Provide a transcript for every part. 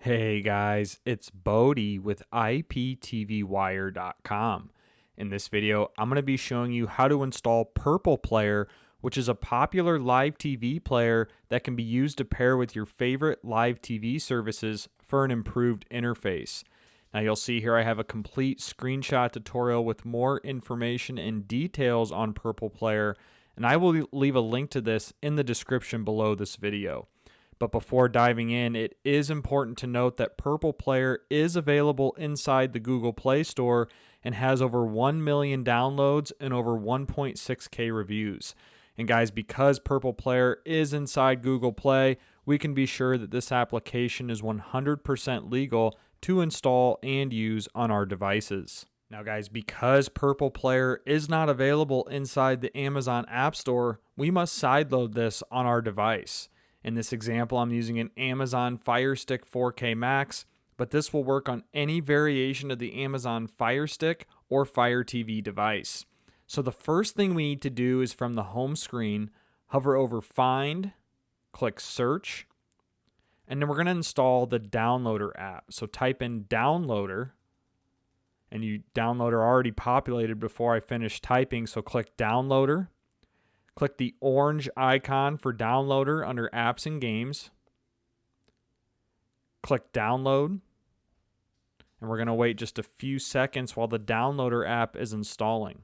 Hey guys, it's Bodie with IPTVWire.com. In this video, I'm going to be showing you how to install Purple Player, which is a popular live TV player that can be used to pair with your favorite live TV services for an improved interface. Now you'll see here I have a complete screenshot tutorial with more information and details on Purple Player, and I will leave a link to this in the description below this video. But before diving in, it is important to note that Purple Player is available inside the Google Play Store and has over 1 million downloads and over 1.6K reviews. And guys, because Purple Player is inside Google Play, we can be sure that this application is 100% legal to install and use on our devices. Now guys, because Purple Player is not available inside the Amazon App Store, we must sideload this on our device. In this example, I'm using an Amazon Firestick 4K Max, but this will work on any variation of the Amazon Firestick or Fire TV device. So the first thing we need to do is from the home screen, hover over Find, click Search, and then we're going to install the Downloader app. So type in Downloader, and Downloader already populated before I finish typing, so click Downloader. Click the orange icon for Downloader under Apps and Games. Click Download. And we're going to wait just a few seconds while the Downloader app is installing.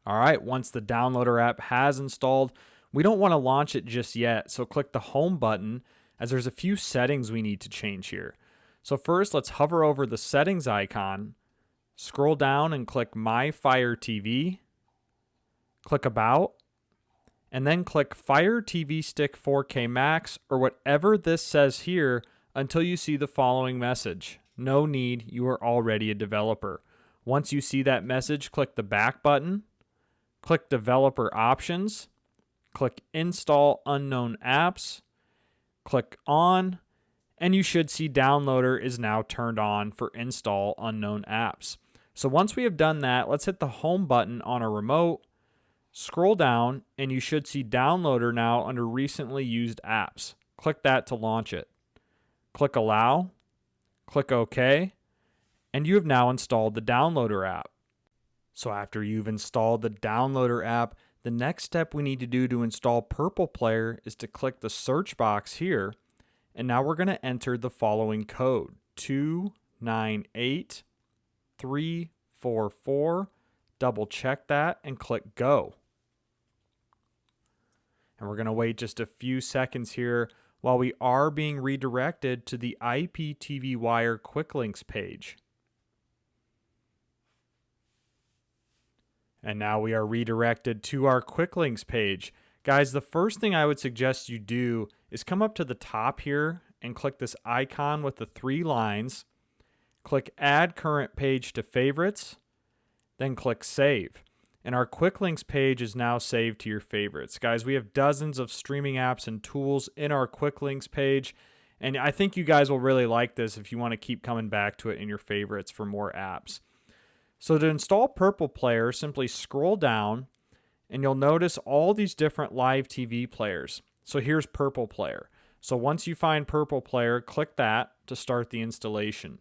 Alright, once the Downloader app has installed, we don't want to launch it just yet, so click the Home button as there's a few settings we need to change here. So first, let's hover over the settings icon, scroll down and click My Fire TV, click About, and then click Fire TV Stick 4K Max or whatever this says here until you see the following message. No need, you are already a developer. Once you see that message, click the back button, click Developer Options, click Install Unknown Apps, click On, and you should see Downloader is now turned on for Install Unknown Apps. So once we have done that, let's hit the Home button on our remote, scroll down, and you should see Downloader now under Recently Used Apps. Click that to launch it. Click Allow, click OK, and you have now installed the Downloader app. So after you've installed the Downloader app, the next step we need to do to install Purple Player is to click the search box here. And now we're going to enter the following code, 298344. Double check that and click Go. And we're going to wait just a few seconds here while we are being redirected to the IPTV Wire Quick Links page. And now we are redirected to our Quick Links page. Guys, the first thing I would suggest you do is come up to the top here and click this icon with the 3 lines. Click Add Current Page to Favorites, then click Save. And our Quick Links page is now saved to your favorites. Guys, we have dozens of streaming apps and tools in our Quick Links page, and I think you guys will really like this if you want to keep coming back to it in your favorites for more apps. So to install Purple Player, simply scroll down, and you'll notice all these different live TV players. So here's Purple Player. So once you find Purple Player, click that to start the installation.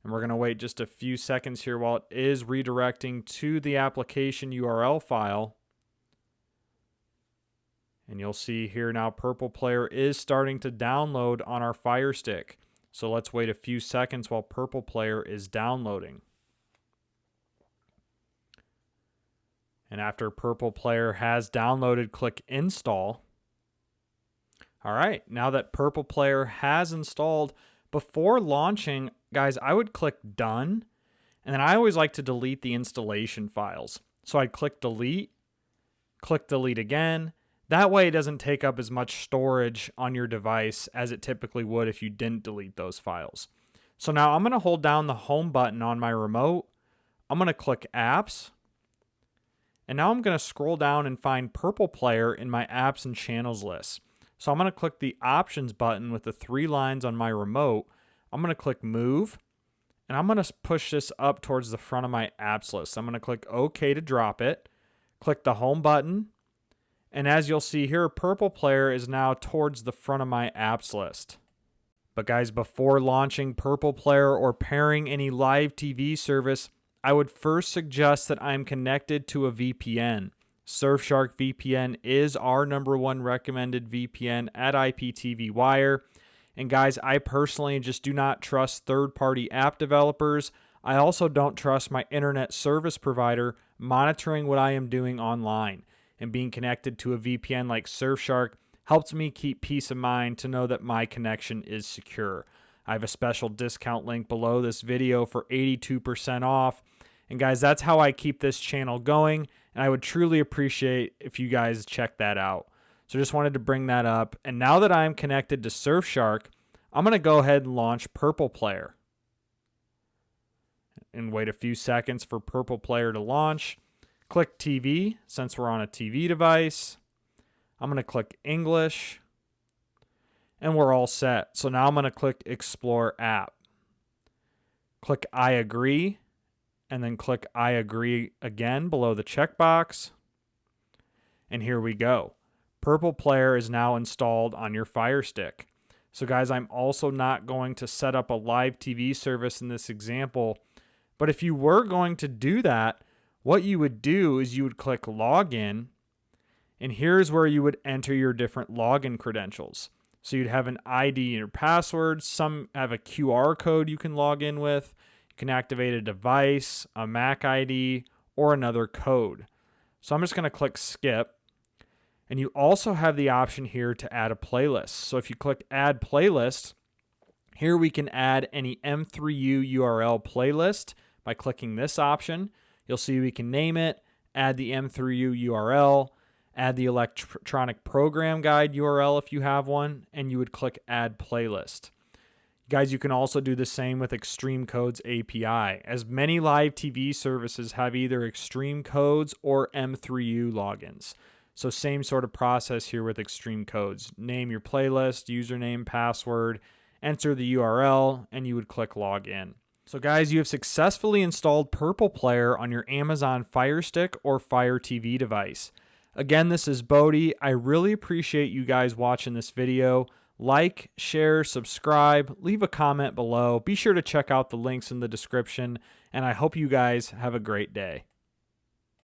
And we're going to wait just a few seconds here while it is redirecting to the application URL file. And you'll see here now Purple Player is starting to download on our Fire Stick. So let's wait a few seconds while Purple Player is downloading. And after Purple Player has downloaded, click Install. All right, now that Purple Player has installed, before launching, guys, I would click Done. And then I always like to delete the installation files. So I'd click Delete again. That way it doesn't take up as much storage on your device as it typically would if you didn't delete those files. So now I'm going to hold down the Home button on my remote. I'm going to click Apps. And now I'm going to scroll down and find Purple Player in my apps and channels list. So I'm going to click the Options button with the 3 lines on my remote. I'm going to click Move, and I'm going to push this up towards the front of my apps list. I'm going to click OK to drop it, click the Home button, And as you'll see here, Purple Player is now towards the front of my apps list. But guys, before launching Purple Player or pairing any live TV service, I would first suggest that I'm connected to a VPN. Surfshark VPN is our #1 recommended VPN at IPTV Wire. And guys, I personally just do not trust third-party app developers. I also don't trust my internet service provider monitoring what I am doing online. And being connected to a VPN like Surfshark helps me keep peace of mind to know that my connection is secure. I have a special discount link below this video for 82% off. And guys, that's how I keep this channel going, and I would truly appreciate if you guys check that out. So just wanted to bring that up. And now that I'm connected to Surfshark, I'm going to go ahead and launch Purple Player. And wait a few seconds for Purple Player to launch. Click TV, since we're on a TV device. I'm going to click English. And we're all set. So now I'm going to click Explore App. Click I agree. And then click I agree again below the checkbox. And here we go. Purple Player is now installed on your Firestick. So guys, I'm also not going to set up a live TV service in this example. But if you were going to do that, what you would do is you would click Login. And here's where you would enter your different login credentials. So you'd have an ID and your password. Some have a QR code you can log in with. You can activate a device, a Mac ID, or another code. So I'm just going to click Skip. And you also have the option here to add a playlist. So if you click Add Playlist, here we can add any M3U URL playlist by clicking this option. You'll see we can name it, add the M3U URL, add the electronic program guide URL if you have one, and you would click Add Playlist. Guys, you can also do the same with Extreme Codes API, as many live TV services have either Extreme Codes or M3U logins. So same sort of process here with Extreme Codes. Name your playlist, username, password, enter the URL, and you would click Login. So guys, you have successfully installed Purple Player on your Amazon Fire Stick or Fire TV device. Again, this is Bodie. I really appreciate you guys watching this video. Like, share, subscribe, leave a comment below. Be sure to check out the links in the description, and I hope you guys have a great day.